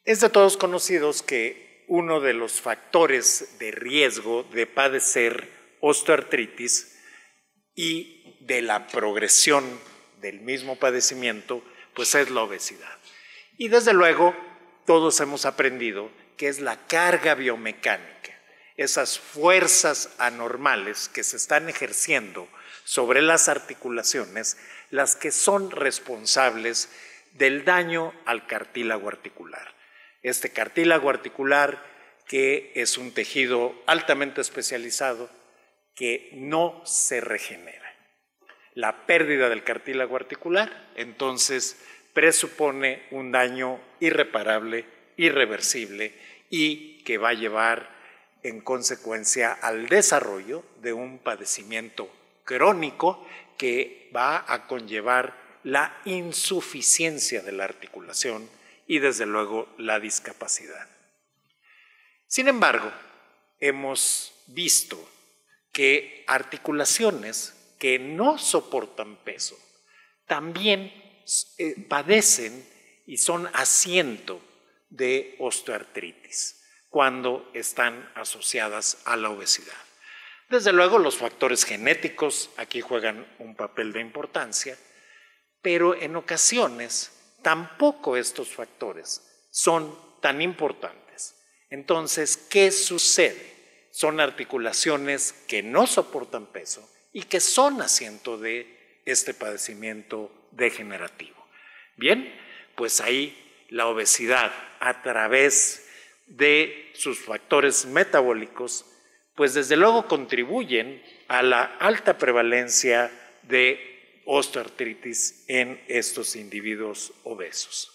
Es de todos conocidos que uno de los factores de riesgo de padecer osteoartritis y de la progresión del mismo padecimiento, pues es la obesidad. Y desde luego, todos hemos aprendido que es la carga biomecánica, esas fuerzas anormales que se están ejerciendo sobre las articulaciones, las que son responsables del daño al cartílago articular. Este cartílago articular, que es un tejido altamente especializado, que no se regenera. La pérdida del cartílago articular, entonces, presupone un daño irreparable, irreversible y que va a llevar en consecuencia al desarrollo de un padecimiento crónico que va a conllevar la insuficiencia de la articulación y desde luego la discapacidad. Sin embargo, hemos visto que articulaciones que no soportan peso también padecen y son asiento de osteoartritis cuando están asociadas a la obesidad. Desde luego, los factores genéticos aquí juegan un papel de importancia, pero en ocasiones tampoco estos factores son tan importantes. Entonces, ¿qué sucede? Son articulaciones que no soportan peso y que son asiento de este padecimiento degenerativo. Bien, pues ahí la obesidad, a través de sus factores metabólicos, pues desde luego contribuyen a la alta prevalencia de osteoartritis en estos individuos obesos.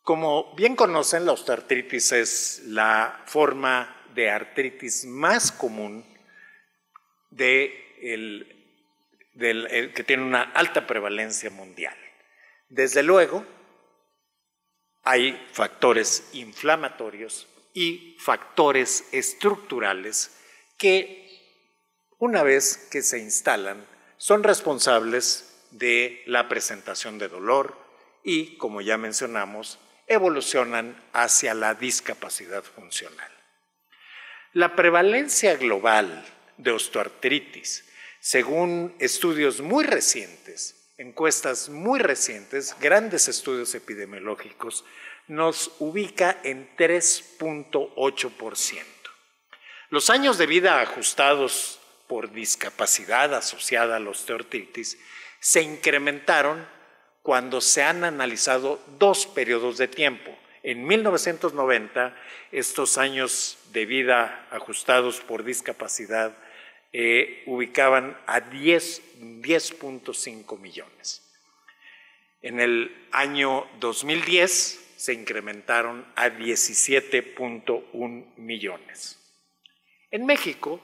Como bien conocen, la osteoartritis es la forma de artritis más común que tiene una alta prevalencia mundial. Desde luego, hay factores inflamatorios y factores estructurales que, una vez que se instalan, son responsables de la presentación de dolor y, como ya mencionamos, evolucionan hacia la discapacidad funcional. La prevalencia global de osteoartritis, según estudios muy recientes, encuestas muy recientes, grandes estudios epidemiológicos, nos ubica en 3.8%. Los años de vida ajustados por discapacidad asociada a la osteoartritis se incrementaron cuando se han analizado dos periodos de tiempo. En 1990, estos años de vida ajustados por discapacidad ubicaban a 10.5 millones. En el año 2010 se incrementaron a 17.1 millones. En México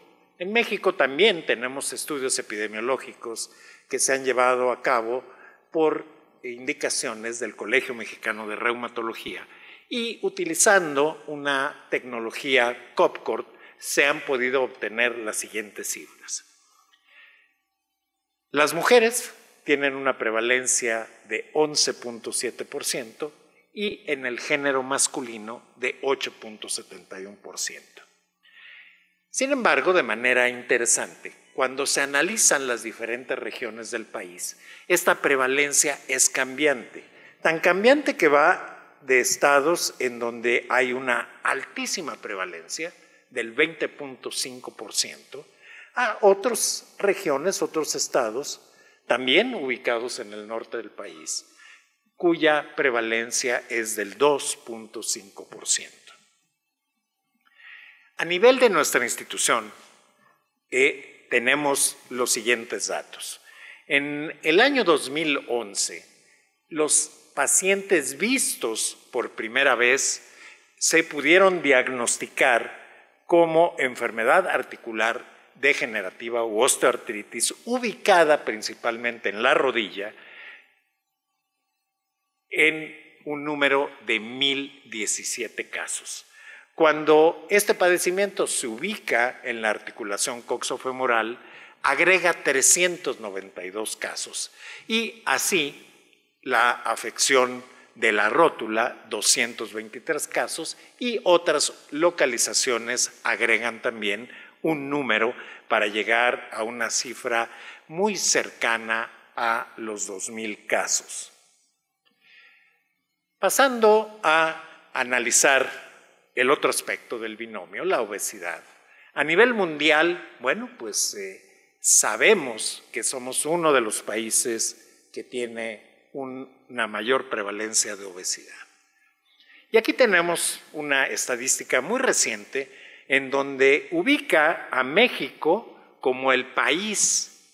también tenemos estudios epidemiológicos que se han llevado a cabo por indicaciones del Colegio Mexicano de Reumatología y utilizando una tecnología COPCORT se han podido obtener las siguientes cifras. Las mujeres tienen una prevalencia de 11.7% y en el género masculino de 8.71%. Sin embargo, de manera interesante, cuando se analizan las diferentes regiones del país, esta prevalencia es cambiante, tan cambiante que va de estados en donde hay una altísima prevalencia, del 20.5%, a otras regiones, otros estados, también ubicados en el norte del país, cuya prevalencia es del 2.5%. A nivel de nuestra institución, tenemos los siguientes datos. En el año 2011, los pacientes vistos por primera vez se pudieron diagnosticar como enfermedad articular degenerativa u osteoartritis ubicada principalmente en la rodilla en un número de 1.017 casos. Cuando este padecimiento se ubica en la articulación coxofemoral, agrega 392 casos y así la afección de la rótula, 223 casos, y otras localizaciones agregan también un número para llegar a una cifra muy cercana a los 2,000 casos. Pasando a analizar el otro aspecto del binomio, la obesidad. A nivel mundial, bueno, pues sabemos que somos uno de los países que tiene una mayor prevalencia de obesidad. Y aquí tenemos una estadística muy reciente en donde ubica a México como el país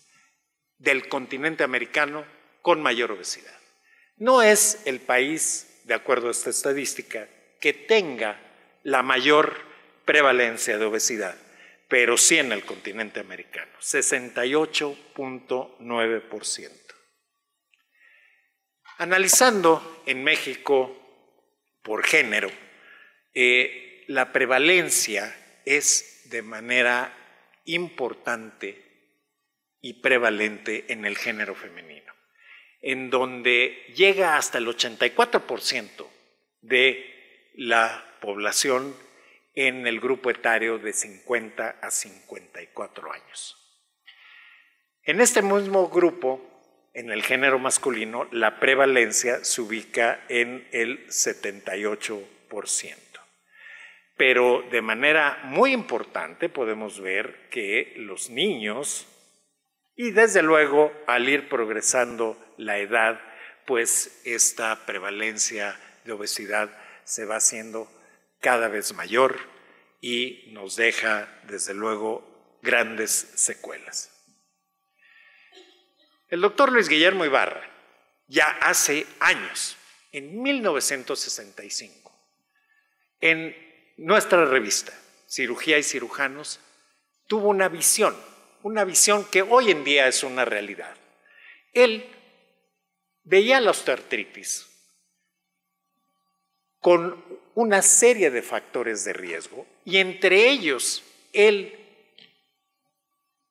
del continente americano con mayor obesidad. No es el país, de acuerdo a esta estadística, que tenga la mayor prevalencia de obesidad, pero sí en el continente americano, 68.9%. Analizando en México por género, la prevalencia es de manera importante y prevalente en el género femenino, en donde llega hasta el 84% de la población en el grupo etario de 50 a 54 años. En este mismo grupo, en el género masculino, la prevalencia se ubica en el 78%. Pero de manera muy importante podemos ver que los niños, y desde luego al ir progresando la edad, pues esta prevalencia de obesidad se va haciendo cada vez mayor y nos deja desde luego grandes secuelas. El doctor Luis Guillermo Ibarra, ya hace años, en 1965, en nuestra revista Cirugía y Cirujanos, tuvo una visión que hoy en día es una realidad. Él veía la osteoartritis con una serie de factores de riesgo y entre ellos él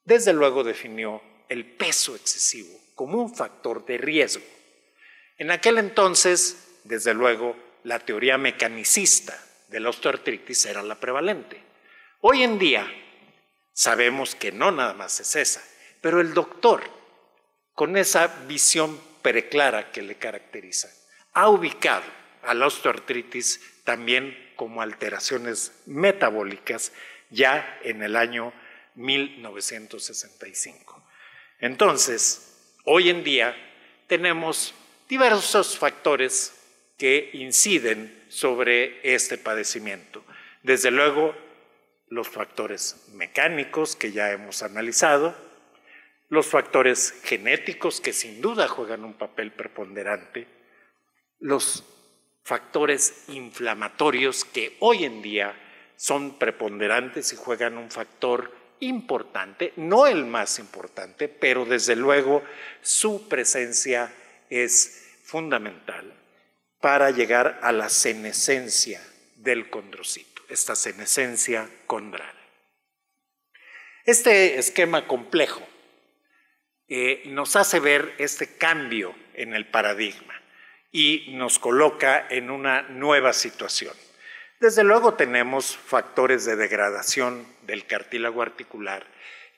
desde luego definió el peso excesivo como un factor de riesgo. En aquel entonces, desde luego, la teoría mecanicista de la osteoartritis era la prevalente. Hoy en día sabemos que no nada más es esa, pero el doctor, con esa visión preclara que le caracteriza, ha ubicado a la osteoartritis también como alteraciones metabólicas ya en el año 1965. Entonces, hoy en día tenemos diversos factores que inciden sobre este padecimiento. Desde luego, los factores mecánicos que ya hemos analizado, los factores genéticos que sin duda juegan un papel preponderante, los factores inflamatorios que hoy en día son preponderantes y juegan un factor importante, no el más importante, pero desde luego su presencia es fundamental para llegar a la senescencia del condrocito, esta senescencia condral. Este esquema complejo nos hace ver este cambio en el paradigma y nos coloca en una nueva situación. Desde luego tenemos factores de degradación del cartílago articular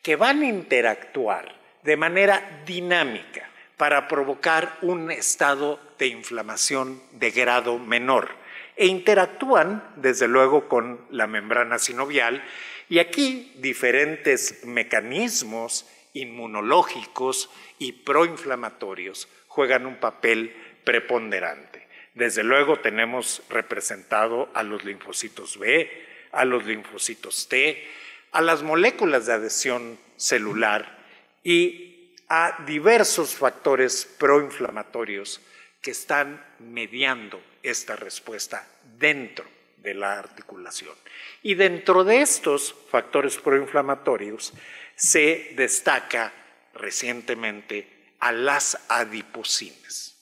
que van a interactuar de manera dinámica para provocar un estado de inflamación de grado menor e interactúan desde luego con la membrana sinovial y aquí diferentes mecanismos inmunológicos y proinflamatorios juegan un papel preponderante. Desde luego tenemos representado a los linfocitos B, a los linfocitos T, a las moléculas de adhesión celular y a diversos factores proinflamatorios que están mediando esta respuesta dentro de la articulación. Y dentro de estos factores proinflamatorios se destaca recientemente a las adipocinas.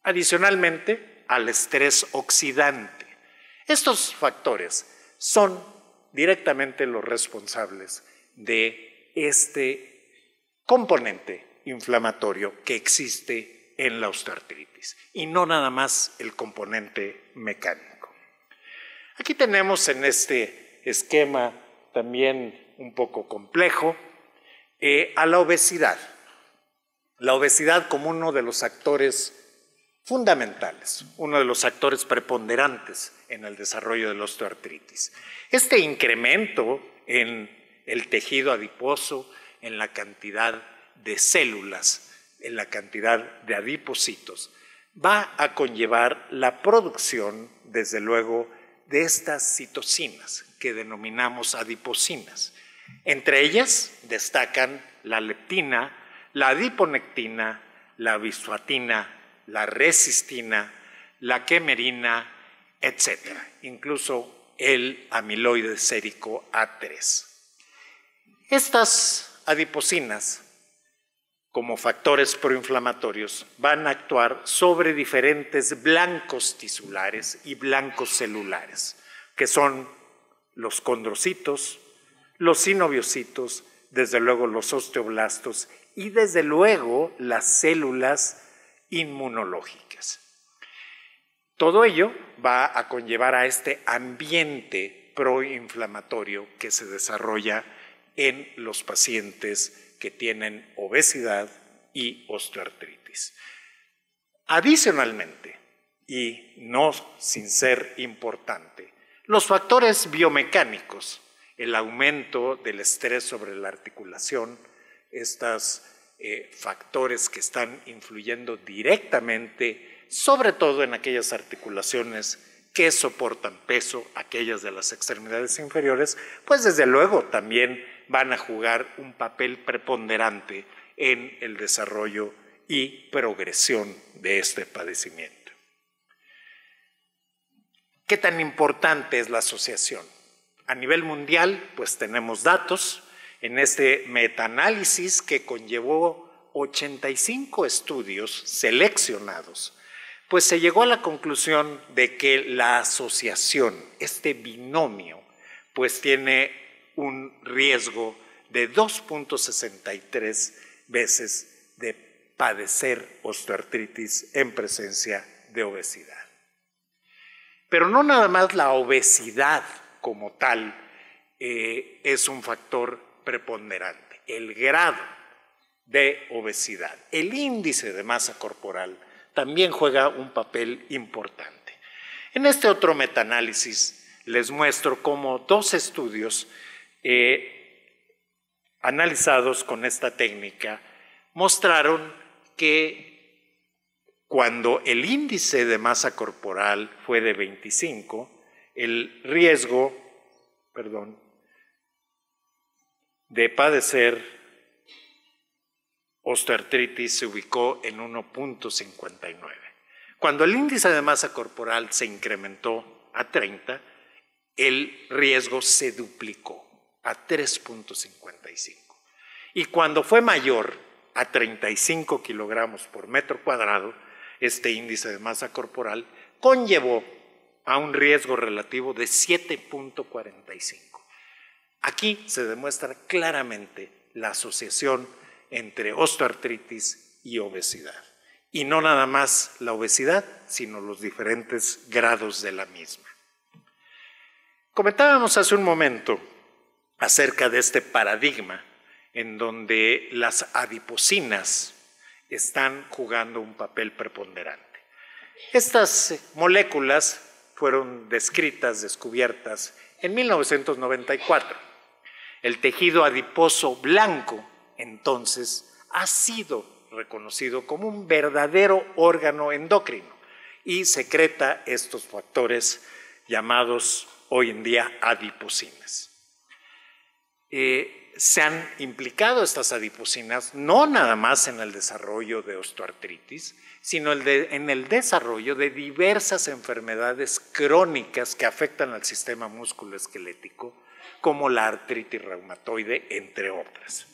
Adicionalmente, al estrés oxidante. Estos factores son directamente los responsables de este componente inflamatorio que existe en la osteoartritis y no nada más el componente mecánico. Aquí tenemos en este esquema también un poco complejo a la obesidad. La obesidad como uno de los actores fundamentales, uno de los actores preponderantes en el desarrollo de la osteoartritis. Este incremento en el tejido adiposo, en la cantidad de células, en la cantidad de adipocitos, va a conllevar la producción, desde luego, de estas citocinas que denominamos adipocinas. Entre ellas destacan la leptina, la adiponectina, la bisfatina, la resistina, la quemerina, etc. Incluso el amiloide sérico A3. Estas adipocinas, como factores proinflamatorios, van a actuar sobre diferentes blancos tisulares y blancos celulares, que son los condrocitos, los sinoviocitos, desde luego los osteoblastos y desde luego las células inmunológicas. Todo ello va a conllevar a este ambiente proinflamatorio que se desarrolla en los pacientes que tienen obesidad y osteoartritis. Adicionalmente, y no sin ser importante, los factores biomecánicos, el aumento del estrés sobre la articulación, estos factores que están influyendo directamente, sobre todo en aquellas articulaciones que soportan peso, aquellas de las extremidades inferiores, pues desde luego también van a jugar un papel preponderante en el desarrollo y progresión de este padecimiento. ¿Qué tan importante es la asociación? A nivel mundial, pues tenemos datos en este metaanálisis que conllevó 85 estudios seleccionados, pues se llegó a la conclusión de que la asociación, este binomio, pues tiene un riesgo de 2.63 veces de padecer osteoartritis en presencia de obesidad. Pero no nada más la obesidad como tal es un factor preponderante. El grado de obesidad, el índice de masa corporal, también juega un papel importante. En este otro metaanálisis les muestro cómo dos estudios analizados con esta técnica mostraron que cuando el índice de masa corporal fue de 25, el riesgo, de padecer osteoartritis se ubicó en 1.59. Cuando el índice de masa corporal se incrementó a 30, el riesgo se duplicó a 3.55. Y cuando fue mayor a 35 kilogramos por metro cuadrado, este índice de masa corporal conllevó a un riesgo relativo de 7.45. Aquí se demuestra claramente la asociación entre osteoartritis y obesidad. Y no nada más la obesidad, sino los diferentes grados de la misma. Comentábamos hace un momento acerca de este paradigma en donde las adipocinas están jugando un papel preponderante. Estas moléculas fueron descubiertas en 1994. El tejido adiposo blanco, entonces, ha sido reconocido como un verdadero órgano endocrino y secreta estos factores llamados hoy en día adipocinas. Se han implicado estas adipocinas no nada más en el desarrollo de osteoartritis, sino en el desarrollo de diversas enfermedades crónicas que afectan al sistema musculoesquelético, como la artritis reumatoide, entre otras.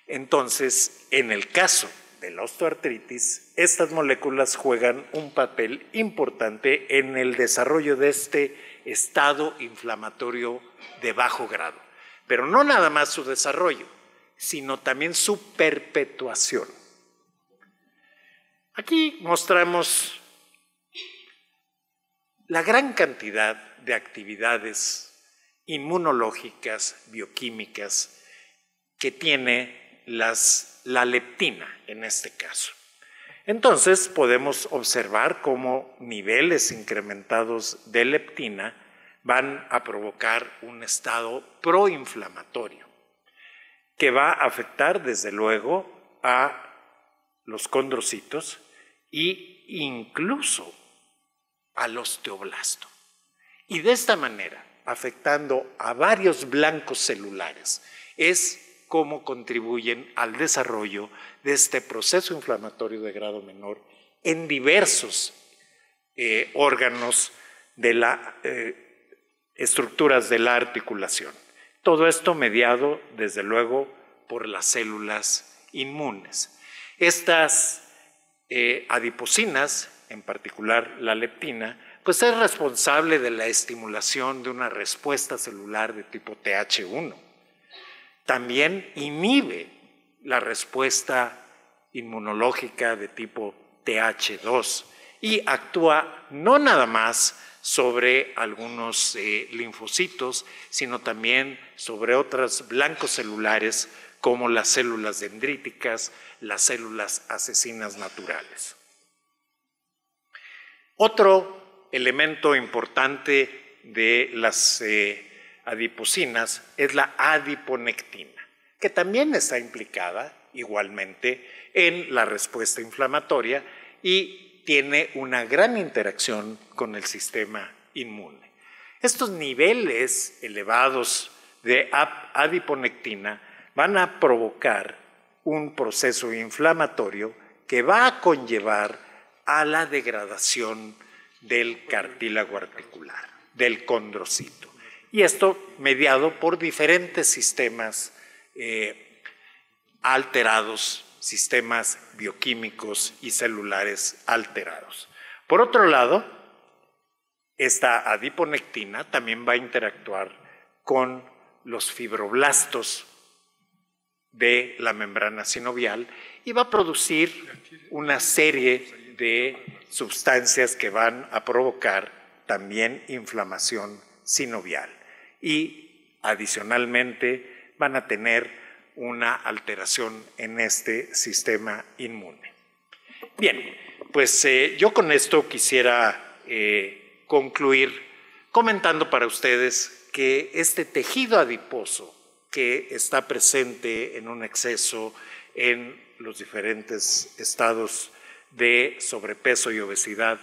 Entonces, en el caso de la osteoartritis, estas moléculas juegan un papel importante en el desarrollo de este estado inflamatorio de bajo grado. Pero no nada más su desarrollo, sino también su perpetuación. Aquí mostramos la gran cantidad de actividades inmunológicas, bioquímicas, que tiene la leptina en este caso. Entonces podemos observar cómo niveles incrementados de leptina van a provocar un estado proinflamatorio que va a afectar desde luego a los condrocitos e incluso al osteoblasto. Y de esta manera, afectando a varios blancos celulares, es cómo contribuyen al desarrollo de este proceso inflamatorio de grado menor en diversos órganos de las estructuras de la articulación. Todo esto mediado, desde luego, por las células inmunes. Estas adipocinas, en particular la leptina, pues es responsable de la estimulación de una respuesta celular de tipo Th1. También inhibe la respuesta inmunológica de tipo Th2 y actúa no nada más sobre algunos linfocitos, sino también sobre otros blancos celulares como las células dendríticas, las células asesinas naturales. Otro elemento importante de las adipocinas es la adiponectina, que también está implicada igualmente en la respuesta inflamatoria y tiene una gran interacción con el sistema inmune. Estos niveles elevados de adiponectina van a provocar un proceso inflamatorio que va a conllevar a la degradación del cartílago articular, del condrocito. Y esto mediado por diferentes sistemas alterados, sistemas bioquímicos y celulares alterados. Por otro lado, esta adiponectina también va a interactuar con los fibroblastos de la membrana sinovial y va a producir una serie de sustancias que van a provocar también inflamación sinovial y adicionalmente van a tener una alteración en este sistema inmune. Bien, pues yo con esto quisiera concluir comentando para ustedes que este tejido adiposo que está presente en un exceso en los diferentes estados de sobrepeso y obesidad,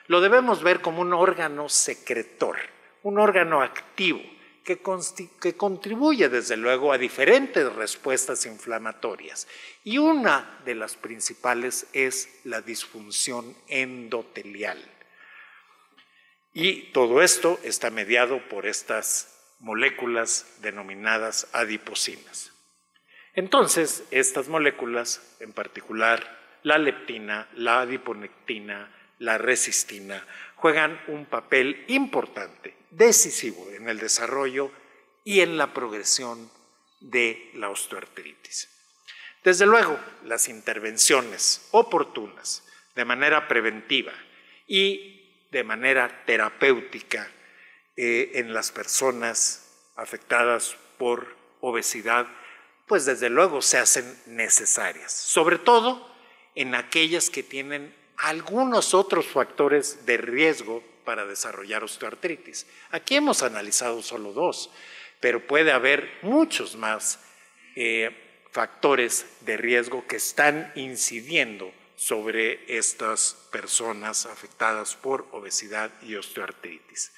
lo debemos ver como un órgano secretor, un órgano activo que contribuye desde luego a diferentes respuestas inflamatorias. Y una de las principales es la disfunción endotelial. Y todo esto está mediado por estas moléculas denominadas adipocinas. Entonces, estas moléculas, en particular la leptina, la adiponectina, la resistina, juegan un papel importante, decisivo en el desarrollo y en la progresión de la osteoartritis. Desde luego, las intervenciones oportunas, de manera preventiva y de manera terapéutica en las personas afectadas por obesidad, pues desde luego se hacen necesarias, sobre todo en aquellas que tienen algunos otros factores de riesgo para desarrollar osteoartritis. Aquí hemos analizado solo dos, pero puede haber muchos más factores de riesgo que están incidiendo sobre estas personas afectadas por obesidad y osteoartritis.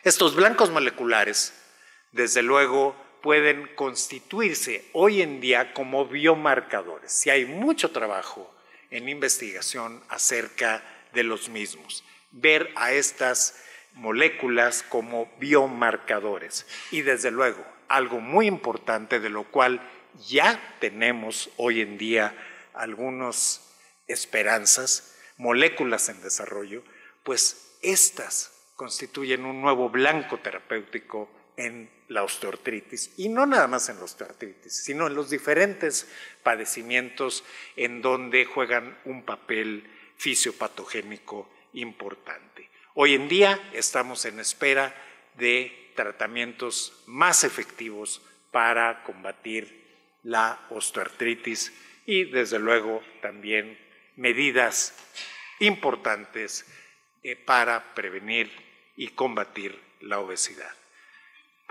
Estos blancos moleculares, desde luego, pueden constituirse hoy en día como biomarcadores. Si hay mucho trabajo en investigación acerca de los mismos, ver a estas moléculas como biomarcadores. Y desde luego, algo muy importante de lo cual ya tenemos hoy en día algunas esperanzas, moléculas en desarrollo, pues estas constituyen un nuevo blanco terapéutico en la osteoartritis, y no nada más en la osteoartritis, sino en los diferentes padecimientos en donde juegan un papel fisiopatogénico importante. Hoy en día estamos en espera de tratamientos más efectivos para combatir la osteoartritis y desde luego también medidas importantes para prevenir y combatir la obesidad.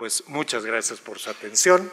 Pues muchas gracias por su atención.